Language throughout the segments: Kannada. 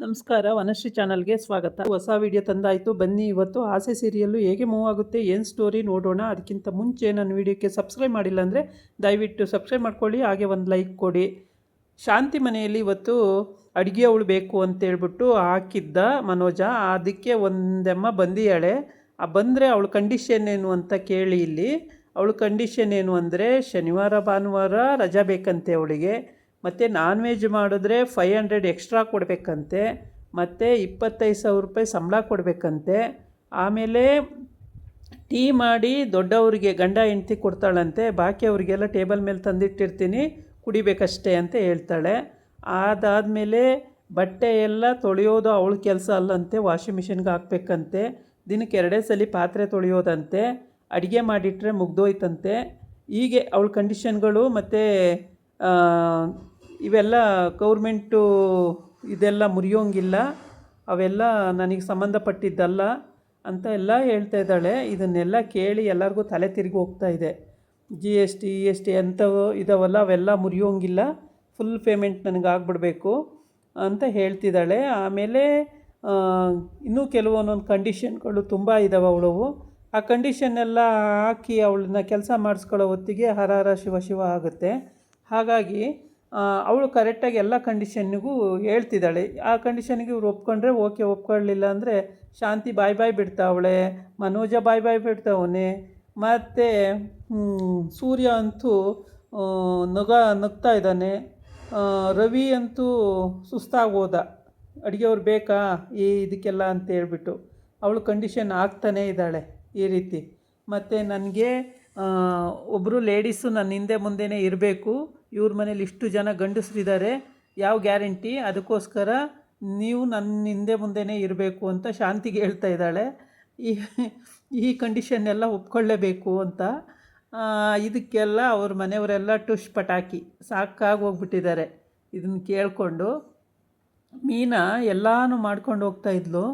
ನಮಸ್ಕಾರ, ವನಶ್ರೀ ಚಾನಲ್ಗೆ ಸ್ವಾಗತ. ಹೊಸ ವಿಡಿಯೋ ತಂದಾಯಿತು. ಬನ್ನಿ ಇವತ್ತು ಆಸೆ ಸೀರಿಯಲ್ಲು ಹೇಗೆ ಮೂವ್ ಆಗುತ್ತೆ, ಏನು ಸ್ಟೋರಿ ನೋಡೋಣ. ಅದಕ್ಕಿಂತ ಮುಂಚೆ ನನ್ನ ವಿಡಿಯೋಕ್ಕೆ ಸಬ್ಸ್ಕ್ರೈಬ್ ಮಾಡಿಲ್ಲ ಅಂದರೆ ದಯವಿಟ್ಟು ಸಬ್ಸ್ಕ್ರೈಬ್ ಮಾಡ್ಕೊಳ್ಳಿ, ಹಾಗೆ ಒಂದು ಲೈಕ್ ಕೊಡಿ. ಶಾಂತಿ ಮನೆಯಲ್ಲಿ ಇವತ್ತು ಅಡುಗೆ ಅವಳು ಬೇಕು ಅಂತೇಳ್ಬಿಟ್ಟು ಹಾಕಿದ್ದ ಮನೋಜ. ಅದಕ್ಕೆ ಒಂದೆಮ್ಮ ಬಂದಿಯಾಳೆ. ಬಂದರೆ ಅವಳು ಕಂಡೀಷನ್ ಏನು ಅಂತ ಕೇಳಿ. ಇಲ್ಲಿ ಅವಳು ಕಂಡೀಷನ್ ಏನು ಅಂದರೆ ಶನಿವಾರ ಭಾನುವಾರ ರಜಾ ಬೇಕಂತೆ ಅವಳಿಗೆ. ಮತ್ತು ನಾನ್ ವೆಜ್ ಮಾಡಿದ್ರೆ 500 ಎಕ್ಸ್ಟ್ರಾ ಕೊಡಬೇಕಂತೆ. ಮತ್ತು 25,000 ರೂಪಾಯಿ ಸಂಬಳ ಕೊಡಬೇಕಂತೆ. ಆಮೇಲೆ ಟೀ ಮಾಡಿ ದೊಡ್ಡವರಿಗೆ ಗಂಡ ಹೆಂಡ್ತಿ ಕೊಡ್ತಾಳಂತೆ, ಬಾಕಿ ಅವರಿಗೆಲ್ಲ ಟೇಬಲ್ ಮೇಲೆ ತಂದಿಟ್ಟಿರ್ತೀನಿ, ಕುಡಿಬೇಕಷ್ಟೇ ಅಂತ ಹೇಳ್ತಾಳೆ. ಅದಾದಮೇಲೆ ಬಟ್ಟೆ ಎಲ್ಲ ತೊಳೆಯೋದು ಅವಳ ಕೆಲಸ ಅಲ್ಲಂತೆ, ವಾಷಿಂಗ್ ಮಿಷಿನ್ಗೆ ಹಾಕ್ಬೇಕಂತೆ. ದಿನಕ್ಕೆ 2 ಸಲ ಪಾತ್ರೆ ತೊಳೆಯೋದಂತೆ, ಅಡುಗೆ ಮಾಡಿಟ್ರೆ ಮುಗ್ದೋಯ್ತಂತೆ. ಹೀಗೆ ಅವಳ ಕಂಡೀಷನ್ಗಳು. ಮತ್ತು ಇವೆಲ್ಲ ಗೌರ್ಮೆಂಟು ಇದೆಲ್ಲ ಮುರಿಯೋಂಗಿಲ್ಲ, ಅವೆಲ್ಲ ನನಗೆ ಸಂಬಂಧಪಟ್ಟಿದ್ದಲ್ಲ ಅಂತ ಎಲ್ಲ ಹೇಳ್ತಾ ಇದ್ದಾಳೆ. ಇದನ್ನೆಲ್ಲ ಕೇಳಿ ಎಲ್ಲರಿಗೂ ತಲೆ ತಿರುಗಿ ಹೋಗ್ತಾ ಇದೆ. GST EST ಅಂಥವು ಇದಾವಲ್ಲ, ಅವೆಲ್ಲ ಮುರಿಯೋಂಗಿಲ್ಲ, ಫುಲ್ ಪೇಮೆಂಟ್ ನನಗೆ ಆಗಿಬಿಡ್ಬೇಕು ಅಂತ ಹೇಳ್ತಿದ್ದಾಳೆ. ಆಮೇಲೆ ಇನ್ನೂ ಕೆಲವೊಂದೊಂದು ಕಂಡೀಷನ್ಗಳು ತುಂಬ ಇದ್ದಾವೆ ಅವಳವು. ಆ ಕಂಡೀಷನ್ನೆಲ್ಲ ಹಾಕಿ ಅವಳನ್ನ ಕೆಲಸ ಮಾಡಿಸ್ಕೊಳ್ಳೋ ಹೊತ್ತಿಗೆ ಹರ ಹರ ಶಿವ ಶಿವ ಆಗುತ್ತೆ. ಹಾಗಾಗಿ ಅವಳು ಕರೆಕ್ಟಾಗಿ ಎಲ್ಲ ಕಂಡೀಷನ್ನಿಗೂ ಹೇಳ್ತಿದ್ದಾಳೆ. ಆ ಕಂಡೀಷನ್ಗೆ ಇವ್ರು ಒಪ್ಕೊಂಡ್ರೆ ಓಕೆ, ಒಪ್ಕೊಳ್ಳಿಲ್ಲ ಅಂದರೆ ಶಾಂತಿ ಬಾಯ್ ಬಿಡ್ತಾವಳೆ, ಮನೋಜ ಬಾಯ್ ಬಿಡ್ತಾವನೆ. ಮತ್ತು ಸೂರ್ಯ ಅಂತೂ ನಗ್ತಾ ಇದ್ದಾನೆ. ರವಿ ಅಂತೂ ಸುಸ್ತಾಗೋದ, ಅಡುಗೆಯವ್ರು ಬೇಕಾ ಇದಕ್ಕೆಲ್ಲ ಅಂತ ಹೇಳ್ಬಿಟ್ಟು ಅವಳು ಕಂಡೀಷನ್ ಆಗ್ತಾನೇ ಇದ್ದಾಳೆ ಈ ರೀತಿ. ಮತ್ತು ನನಗೆ ಒಬ್ಬರು ಲೇಡೀಸು ನನ್ನ ಹಿಂದೆ ಮುಂದೆನೇ ಇರಬೇಕು, ಇವ್ರ ಮನೇಲಿ ಇಷ್ಟು ಜನ ಗಂಡಸರಿದ್ದಾರೆ, ಯಾವ ಗ್ಯಾರಂಟಿ, ಅದಕ್ಕೋಸ್ಕರ ನೀವು ನನ್ನ ಹಿಂದೆ ಮುಂದೆನೇ ಇರಬೇಕು ಅಂತ ಶಾಂತಿಗೆ ಹೇಳ್ತಾ ಇದ್ದಾಳೆ. ಈ ಕಂಡೀಷನ್ನೆಲ್ಲ ಒಪ್ಕೊಳ್ಳೇಬೇಕು ಅಂತ. ಇದಕ್ಕೆಲ್ಲ ಅವ್ರ ಮನೆಯವರೆಲ್ಲ ಟುಷ್ ಪಟಾಕಿ ಸಾಕಾಗಿ ಹೋಗ್ಬಿಟ್ಟಿದ್ದಾರೆ ಇದನ್ನು ಕೇಳಿಕೊಂಡು. ಮೀನಾ ಎಲ್ಲನೂ ಮಾಡ್ಕೊಂಡು ಹೋಗ್ತಾಯಿದ್ಲು,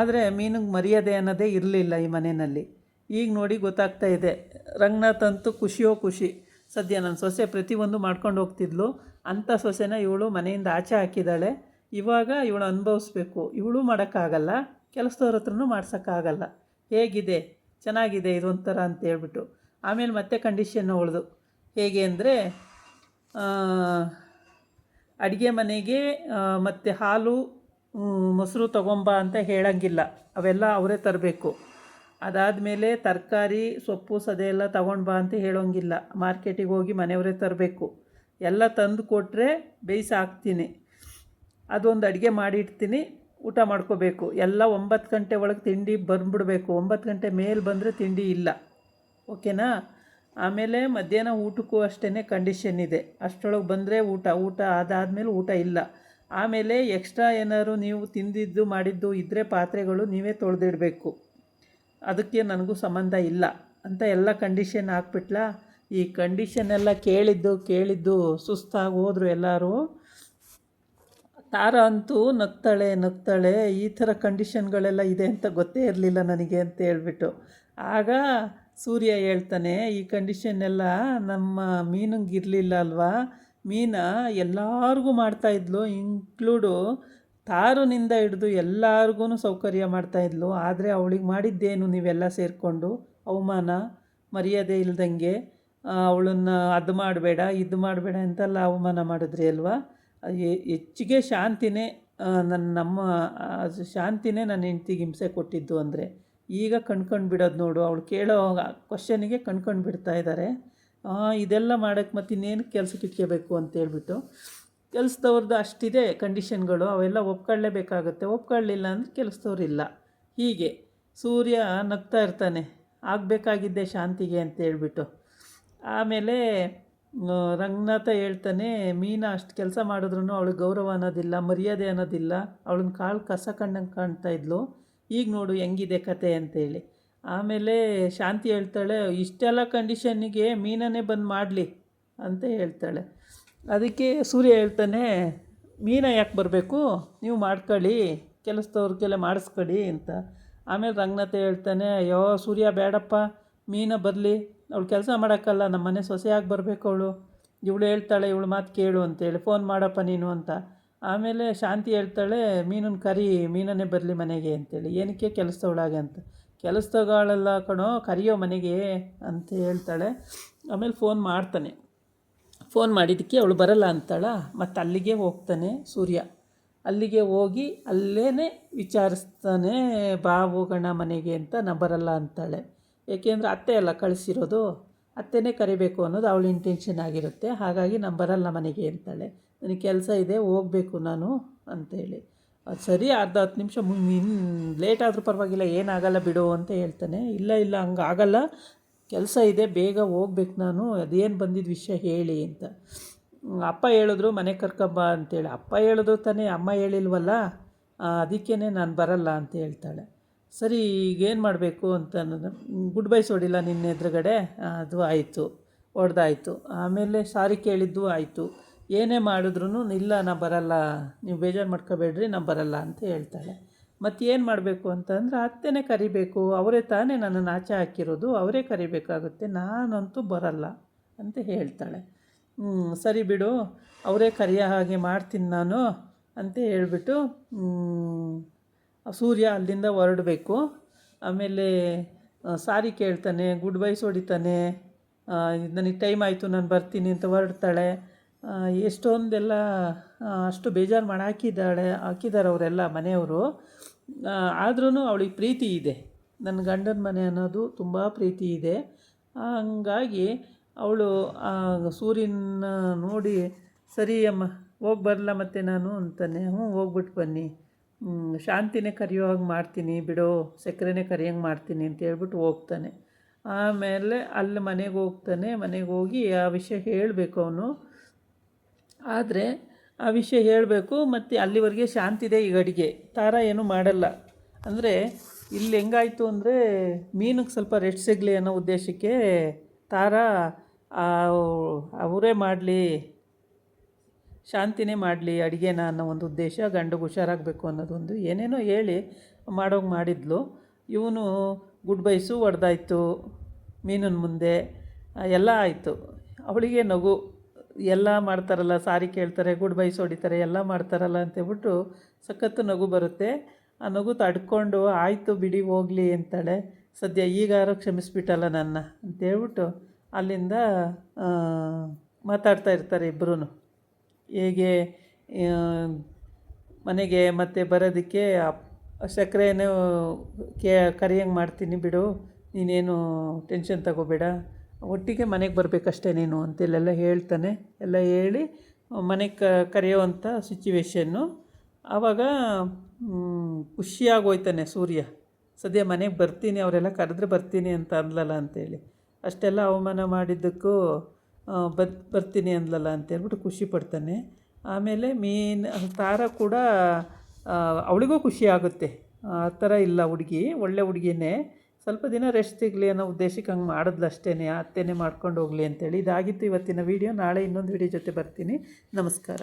ಆದರೆ ಮೀನಿಗೆ ಮರ್ಯಾದೆ ಅನ್ನೋದೇ ಇರಲಿಲ್ಲ ಈ ಮನೆಯಲ್ಲಿ. ಈಗ ನೋಡಿ ಗೊತ್ತಾಗ್ತಾ ಇದೆ. ರಂಗನಾಥ್ ಅಂತೂ ಖುಷಿಯೋ ಖುಷಿ. ಸದ್ಯ ನನ್ನ ಸೊಸೆ ಪ್ರತಿಯೊಂದು ಮಾಡ್ಕೊಂಡು ಹೋಗ್ತಿದ್ಲು, ಅಂಥ ಸೊಸೆನ ಇವಳು ಮನೆಯಿಂದ ಆಚೆ ಹಾಕಿದ್ದಾಳೆ. ಇವಾಗ ಇವಳು ಅನುಭವಿಸ್ಬೇಕು. ಇವಳು ಮಾಡೋಕ್ಕಾಗಲ್ಲ, ಕೆಲಸದವ್ರ ಹತ್ರನೂ ಮಾಡ್ಸೋಕ್ಕಾಗಲ್ಲ. ಹೇಗಿದೆ, ಚೆನ್ನಾಗಿದೆ ಇದೊಂಥರ ಅಂತ ಹೇಳ್ಬಿಟ್ಟು. ಆಮೇಲೆ ಮತ್ತೆ ಕಂಡೀಷನ್ ಅವಳದು ಹೇಗೆ ಅಂದರೆ, ಅಡುಗೆ ಮನೆಗೆ ಮತ್ತು ಹಾಲು ಮೊಸರು ತೊಗೊಂಬ ಅಂತ ಹೇಳೋಂಗಿಲ್ಲ, ಅವೆಲ್ಲ ಅವರೇ ತರಬೇಕು. ಅದಾದಮೇಲೆ ತರಕಾರಿ ಸೊಪ್ಪು ಸದೆ ಎಲ್ಲ ತೊಗೊಂಡು ಬಾ ಅಂತ ಹೇಳೋಂಗಿಲ್ಲ, ಮಾರ್ಕೆಟಿಗೆ ಹೋಗಿ ಮನೆಯವರೇ ತರಬೇಕು. ಎಲ್ಲ ತಂದು ಕೊಟ್ಟರೆ ಬೇಯಿಸಿ ಹಾಕ್ತೀನಿ, ಅದೊಂದು ಅಡುಗೆ ಮಾಡಿಡ್ತೀನಿ, ಊಟ ಮಾಡ್ಕೋಬೇಕು. ಎಲ್ಲ 9 ಗಂಟೆ ಒಳಗೆ ತಿಂಡಿ ಬಂದುಬಿಡಬೇಕು. 9 ಗಂಟೆ ಮೇಲೆ ಬಂದರೆ ತಿಂಡಿ ಇಲ್ಲ, ಓಕೆನಾ. ಆಮೇಲೆ ಮಧ್ಯಾಹ್ನ ಊಟಕ್ಕೂ ಅಷ್ಟೇ ಕಂಡೀಷನ್ ಇದೆ, ಅಷ್ಟರೊಳಗೆ ಬಂದರೆ ಊಟ ಅದಾದಮೇಲೆ ಊಟ ಇಲ್ಲ. ಆಮೇಲೆ ಎಕ್ಸ್ಟ್ರಾ ಏನಾದ್ರು ನೀವು ತಿಂದಿದ್ದು ಮಾಡಿದ್ದು ಇದ್ದರೆ ಪಾತ್ರೆಗಳು ನೀವೇ ತೊಳೆದಿಡಬೇಕು, ಅದಕ್ಕೆ ನನಗೂ ಸಂಬಂಧ ಇಲ್ಲ ಅಂತ ಎಲ್ಲ ಕಂಡೀಷನ್ ಹಾಕ್ಬಿಟ್ಲ. ಈ ಕಂಡೀಷನ್ನೆಲ್ಲ ಕೇಳಿದ್ದು ಸುಸ್ತಾಗಿ ಹೋದರು ಎಲ್ಲರೂ. ತಾರಾ ಅಂತೂ ನಗ್ತಾಳೆ, ಈ ಥರ ಕಂಡೀಷನ್ಗಳೆಲ್ಲ ಇದೆ ಅಂತ ಗೊತ್ತೇ ಇರಲಿಲ್ಲ ನನಗೆ ಅಂತ ಹೇಳ್ಬಿಟ್ಟು. ಆಗ ಸೂರ್ಯ ಹೇಳ್ತಾನೆ, ಈ ಕಂಡೀಷನ್ನೆಲ್ಲ ನಮ್ಮ ಮೀನಿಗೆ ಇರಲಿಲ್ಲ ಅಲ್ವಾ, ಮೀನಾ ಎಲ್ಲರಿಗೂ ಮಾಡ್ತಾಯಿದ್ಲು, ಇನ್ಕ್ಲೂಡು ತಾರುನಿಂದ ಹಿಡಿದು ಎಲ್ಲರಿಗೂ ಸೌಕರ್ಯ ಮಾಡ್ತಾಯಿದ್ಲು. ಆದರೆ ಅವಳಿಗೆ ಮಾಡಿದ್ದೇನು ನೀವೆಲ್ಲ ಸೇರಿಕೊಂಡು, ಅವಮಾನ ಮರ್ಯಾದೆ ಇಲ್ದಂಗೆ ಅವಳನ್ನು ಅದು ಮಾಡಬೇಡ ಇದು ಮಾಡಬೇಡ ಅಂತೆಲ್ಲ ಅವಮಾನ ಮಾಡಿದ್ರಿ ಅಲ್ವಾ. ಹೆಚ್ಚಿಗೆ ಶಾಂತಿನೇ ನಮ್ಮ ಶಾಂತಿನೇ ನನ್ನ ಹೆಂಡ್ತಿಗೆ ಹಿಂಸೆ ಕೊಟ್ಟಿದ್ದು ಅಂದರೆ, ಈಗ ಕಣ್ಕೊಂಡು ಬಿಡೋದು ನೋಡು, ಅವಳು ಕೇಳೋ ಕ್ವಶನಿಗೆ ಕಣ್ಕೊಂಡು ಬಿಡ್ತಾ ಇದ್ದಾರೆ. ಇದೆಲ್ಲ ಮಾಡೋಕ್ಕೆ ಮತ್ತು ಇನ್ನೇನು ಕೆಲಸಕ್ಕೆ ಇಟ್ಕೋಬೇಕು ಅಂತೇಳ್ಬಿಟ್ಟು. ಕೆಲಸದವ್ರದ್ದು ಅಷ್ಟಿದೆ ಕಂಡೀಷನ್ಗಳು, ಅವೆಲ್ಲ ಒಪ್ಕೊಳ್ಳೇಬೇಕಾಗುತ್ತೆ. ಒಪ್ಕೊಳ್ಳಿಲ್ಲ ಅಂದರೆ ಕೆಲಸದವ್ರಿಲ್ಲ. ಹೀಗೆ ಸೂರ್ಯ ನಗ್ತಾ ಇರ್ತಾನೆ, ಆಗಬೇಕಾಗಿದ್ದೆ ಶಾಂತಿಗೆ ಅಂತೇಳ್ಬಿಟ್ಟು. ಆಮೇಲೆ ರಂಗನಾಥ ಹೇಳ್ತಾನೆ, ಮೀನಾ ಅಷ್ಟು ಕೆಲಸ ಮಾಡಿದ್ರೂ ಅವಳಿಗೆ ಗೌರವ ಅನ್ನೋದಿಲ್ಲ, ಮರ್ಯಾದೆ ಅನ್ನೋದಿಲ್ಲ, ಅವಳನ್ನ ಕಾಳು ಕಸ ಕಂಡಂಗೆ ಕಾಣ್ತಾಯಿದ್ಲು, ಈಗ ನೋಡು ಹೆಂಗಿದೆ ಕತೆ ಅಂತೇಳಿ. ಆಮೇಲೆ ಶಾಂತಿ ಹೇಳ್ತಾಳೆ, ಇಷ್ಟೆಲ್ಲ ಕಂಡೀಷನ್ನಿಗೆ ಮೀನನ್ನೇ ಬಂದು ಮಾಡಲಿ ಅಂತ ಹೇಳ್ತಾಳೆ. ಅದಕ್ಕೆ ಸೂರ್ಯ ಹೇಳ್ತಾನೆ, ಮೀನಾ ಯಾಕೆ ಬರಬೇಕು, ನೀವು ಮಾಡ್ಕೊಳ್ಳಿ, ಕೆಲಸದವ್ರಿಗೆಲ್ಲ ಮಾಡಿಸ್ಕೊಳ್ಳಿ ಅಂತ. ಆಮೇಲೆ ರಂಗನಾಥ ಹೇಳ್ತಾನೆ, ಅಯ್ಯೋ ಸೂರ್ಯ ಬೇಡಪ್ಪ, ಮೀನಾ ಬರಲಿ, ಅವಳು ಕೆಲಸ ಮಾಡೋಕ್ಕಲ್ಲ, ನಮ್ಮ ಮನೆ ಸೊಸೆಯಾಗಿ ಬರಬೇಕು ಅವಳು, ಇವಳು ಹೇಳ್ತಾಳೆ, ಇವಳು ಮಾತು ಕೇಳು ಅಂತೇಳಿ, ಫೋನ್ ಮಾಡಪ್ಪ ನೀನು ಅಂತ. ಆಮೇಲೆ ಶಾಂತಿ ಹೇಳ್ತಾಳೆ, ಮೀನನ್ನು ಕರಿ, ಮೀನನ್ನೇ ಬರಲಿ ಮನೆಗೆ ಅಂತೇಳಿ. ಏನಕ್ಕೆ ಕೆಲಸದವಳಾಗೆ ಅಂತ. ಕೆಲಸದವಳಲ್ಲ ಕಣೋ, ಕರಿಯೋ ಮನೆಗೆ ಅಂತ ಹೇಳ್ತಾಳೆ. ಆಮೇಲೆ ಫೋನ್ ಮಾಡ್ತಾನೆ. ಫೋನ್ ಮಾಡಿದ್ದಕ್ಕೆ ಅವಳು ಬರಲ್ಲ ಅಂತಾಳ. ಮತ್ತು ಅಲ್ಲಿಗೆ ಹೋಗ್ತಾನೆ ಸೂರ್ಯ. ಅಲ್ಲಿಗೆ ಹೋಗಿ ಅಲ್ಲೇ ವಿಚಾರಿಸ್ತಾನೆ, ಬಾ ಹೋಗೋಣ ಮನೆಗೆ ಅಂತ. ನಾ ಬರಲ್ಲ ಅಂತಾಳೆ. ಏಕೆಂದರೆ ಅತ್ತೆ ಎಲ್ಲ ಕಳಿಸಿರೋದು, ಅತ್ತೆನೇ ಕರಿಬೇಕು ಅನ್ನೋದು ಅವಳ ಇಂಟೆನ್ಷನ್ ಆಗಿರುತ್ತೆ. ಹಾಗಾಗಿ ನಾನು ಬರಲ್ಲ ಮನೆಗೆ ಅಂತಾಳೆ. ನನಗೆ ಕೆಲಸ ಇದೆ, ಹೋಗಬೇಕು ನಾನು ಅಂತೇಳಿ. ಅದು ಸರಿ, ಅರ್ಧ 10 ನಿಮಿಷ ಲೇಟ್ ಆದರೂ ಪರವಾಗಿಲ್ಲ, ಏನಾಗಲ್ಲ ಬಿಡು ಅಂತ ಹೇಳ್ತಾನೆ. ಇಲ್ಲ ಇಲ್ಲ, ಹಂಗೆ ಆಗಲ್ಲ, ಕೆಲಸ ಇದೆ, ಬೇಗ ಹೋಗ್ಬೇಕು ನಾನು, ಅದೇನು ಬಂದಿದ್ದ ವಿಷಯ ಹೇಳಿ ಅಂತ. ಅಪ್ಪ ಹೇಳಿದ್ರು ಮನೆಗೆ ಕರ್ಕೊಂಬ ಅಂತೇಳಿ. ಅಪ್ಪ ಹೇಳಿದ್ರು ತಾನೇ, ಅಮ್ಮ ಹೇಳಿಲ್ವಲ್ಲ, ಅದಕ್ಕೇ ನಾನು ಬರಲ್ಲ ಅಂತ ಹೇಳ್ತಾಳೆ. ಸರಿ, ಈಗೇನು ಮಾಡಬೇಕು ಅಂತ ಅನ್ನೋದು. ಗುಡ್ ಬೈ ಹೊಡಿಲ್ಲ ನಿನ್ನ ಎದುರುಗಡೆ, ಅದು ಆಯಿತು, ಹೊಡೆದಾಯ್ತು. ಆಮೇಲೆ ಸಾರಿ ಕೇಳಿದ್ದು ಆಯಿತು. ಏನೇ ಮಾಡಿದ್ರೂ ಇಲ್ಲ, ನಾ ಬರಲ್ಲ, ನೀವು ಬೇಜಾರು ಮಾಡ್ಕೋಬೇಡ್ರಿ, ನಾನು ಬರಲ್ಲ ಅಂತ ಹೇಳ್ತಾಳೆ. ಮತ್ತೇನು ಮಾಡಬೇಕು ಅಂತಂದ್ರೆ, ಅತ್ತೆನೇ ಕರಿಬೇಕು, ಅವರೇ ತಾನೇ ನನ್ನನ್ನು ಆಚೆ ಹಾಕಿರೋದು, ಅವರೇ ಕರಿಬೇಕಾಗುತ್ತೆ, ನಾನಂತೂ ಬರಲ್ಲ ಅಂತ ಹೇಳ್ತಾಳೆ. ಸರಿ ಬಿಡು, ಅವರೇ ಕರಿಯೋ ಹಾಗೆ ಮಾಡ್ತೀನಿ ನಾನು ಅಂತ ಹೇಳಿಬಿಟ್ಟು ಸೂರ್ಯ ಅಲ್ಲಿಂದ ಹೊರಡಬೇಕು. ಆಮೇಲೆ ಸಾರಿ ಕೇಳ್ತಾನೆ, ಗುಡ್ ಬೈಸ್ ಹೊಡಿತಾನೆ, ನನಗೆ ಟೈಮ್ ಆಯಿತು ನಾನು ಬರ್ತೀನಿ ಅಂತ ಹೊರಡ್ತಾಳೆ. ಎಷ್ಟೊಂದೆಲ್ಲ ಅಷ್ಟು ಬೇಜಾರು ಮಾಡಿ ಹಾಕಿದ್ದಾರೆ ಅವರೆಲ್ಲ ಮನೆಯವರು. ಆದ್ರೂ ಅವಳಿಗೆ ಪ್ರೀತಿ ಇದೆ, ನನ್ನ ಗಂಡನ ಮನೆ ಅನ್ನೋದು ತುಂಬ ಪ್ರೀತಿ ಇದೆ. ಹಂಗಾಗಿ ಅವಳು ಸೂರ್ಯನ ನೋಡಿ, ಸರಿ ಅಮ್ಮ ಹೋಗಿ ಬರಲ್ಲ ಮತ್ತೆ ನಾನು ಅಂತಾನೆ. ಹೋಗ್ಬಿಟ್ಟು ಬನ್ನಿ, ಶಾಂತಿನೇ ಕರಿಯೋ ಹಾಗೆ ಮಾಡ್ತೀನಿ ಬಿಡೋ, ಸಕ್ಕರೆನೇ ಕರಿಯೋಂಗೆ ಮಾಡ್ತೀನಿ ಅಂತ ಹೇಳ್ಬಿಟ್ಟು ಹೋಗ್ತಾನೆ. ಆಮೇಲೆ ಅಲ್ಲಿ ಮನೆಗೆ ಹೋಗ್ತಾನೆ. ಮನೆಗೆ ಹೋಗಿ ಆ ವಿಷಯ ಹೇಳಬೇಕು ಅವನು. ಆದರೆ ಆ ವಿಷಯ ಹೇಳಬೇಕು, ಮತ್ತು ಅಲ್ಲಿವರೆಗೆ ಶಾಂತಿದೆ ಈಗ ಅಡುಗೆ. ತಾರಾ ಏನೂ ಮಾಡಲ್ಲ. ಅಂದರೆ ಇಲ್ಲಿ ಹೆಂಗಾಯಿತು ಅಂದರೆ, ಮೀನಿಗೆ ಸ್ವಲ್ಪ ರೆಸ್ಟ್ ಸಿಗಲಿ ಅನ್ನೋ ಉದ್ದೇಶಕ್ಕೆ ತಾರಾ ಅವರೇ ಮಾಡಲಿ, ಶಾಂತಿನೇ ಮಾಡಲಿ ಅಡುಗೆನ ಅನ್ನೋ ಒಂದು ಉದ್ದೇಶ, ಗಂಡಿಗೆ ಹುಷಾರಾಗಬೇಕು ಅನ್ನೋದೊಂದು ಏನೇನೋ ಹೇಳಿ ಮಾಡೋಂಗೆ ಮಾಡಿದ್ಲು. ಇವನು ಗುಡ್ ಬೈಸು ಹೊಡೆದಾಯ್ತು, ಮೀನಿನ ಮುಂದೆ ಎಲ್ಲ ಆಯಿತು. ಅವಳಿಗೆ ನಗು, ಎಲ್ಲ ಮಾಡ್ತಾರಲ್ಲ, ಸಾರಿ ಕೇಳ್ತಾರೆ, ಗುಡ್ ಬೈಸ್ ಹೊಡಿತಾರೆ, ಎಲ್ಲ ಮಾಡ್ತಾರಲ್ಲ ಅಂತೇಳ್ಬಿಟ್ಟು ಸಖತ್ತು ನಗು ಬರುತ್ತೆ. ಆ ನಗು ತಡ್ಕೊಂಡು ಆಯಿತು ಬಿಡಿ ಹೋಗಲಿ ಅಂತಾಳೆ. ಸದ್ಯ ಈಗಾರು ಕ್ಷಮಿಸ್ಬಿಟ್ಟಲ್ಲ ನನ್ನ ಅಂತೇಳ್ಬಿಟ್ಟು ಅಲ್ಲಿಂದ ಮಾತಾಡ್ತಾ ಇರ್ತಾರೆ ಇಬ್ಬರೂ. ಹೇಗೆ ಮನೆಗೆ ಮತ್ತೆ ಬರೋದಕ್ಕೆ ಸಕ್ಕರೆನೂ ಕರಿಯಂಗೆ ಮಾಡ್ತೀನಿ ಬಿಡು, ನೀನೇನು ಟೆನ್ಷನ್ ತಗೋಬೇಡ, ಒಟ್ಟಿಗೆ ಮನೆಗೆ ಬರಬೇಕಷ್ಟೇ ನೀನು ಅಂತೆಲ್ಲ ಹೇಳ್ತಾನೆ. ಎಲ್ಲ ಹೇಳಿ ಮನೆಗೆ ಕರೆಯೋವಂಥ ಸಿಚುವೇಶನ್ನು. ಆವಾಗ ಖುಷಿಯಾಗಿ ಹೋಯ್ತಾನೆ ಸೂರ್ಯ. ಸದ್ಯ ಮನೆಗೆ ಬರ್ತೀನಿ, ಅವರೆಲ್ಲ ಕರೆದ್ರೆ ಬರ್ತೀನಿ ಅಂತ ಅಂದ್ಲಲ್ಲ ಅಂತೇಳಿ. ಅಷ್ಟೆಲ್ಲ ಅವಮಾನ ಮಾಡಿದ್ದಕ್ಕೂ ಬರ್ತೀನಿ ಅಂದ್ಲಲ್ಲ ಅಂತೇಳ್ಬಿಟ್ಟು ಖುಷಿ ಪಡ್ತಾನೆ. ಆಮೇಲೆ ತಾರಾ ಕೂಡ ಅವಳಿಗೂ ಖುಷಿ ಆಗುತ್ತೆ. ಆ ಥರ ಇಲ್ಲ ಹುಡುಗಿ, ಒಳ್ಳೆ ಹುಡುಗಿನೇ. ಸ್ವಲ್ಪ ದಿನ ರೆಸ್ಟ್ ಸಿಗಲಿ ಅನ್ನೋ ಉದ್ದೇಶಕ್ಕೆ ಹಂಗೆ ಮಾಡಿದ್ಲು ಅಷ್ಟೇ, ಅತ್ತೆನೇ ಮಾಡ್ಕೊಂಡು ಹೋಗಲಿ ಅಂತೇಳಿ. ಇದಾಗಿತ್ತು ಇವತ್ತಿನ ವೀಡಿಯೋ. ನಾಳೆ ಇನ್ನೊಂದು ವೀಡಿಯೋ ಜೊತೆ ಬರ್ತೀನಿ. ನಮಸ್ಕಾರ.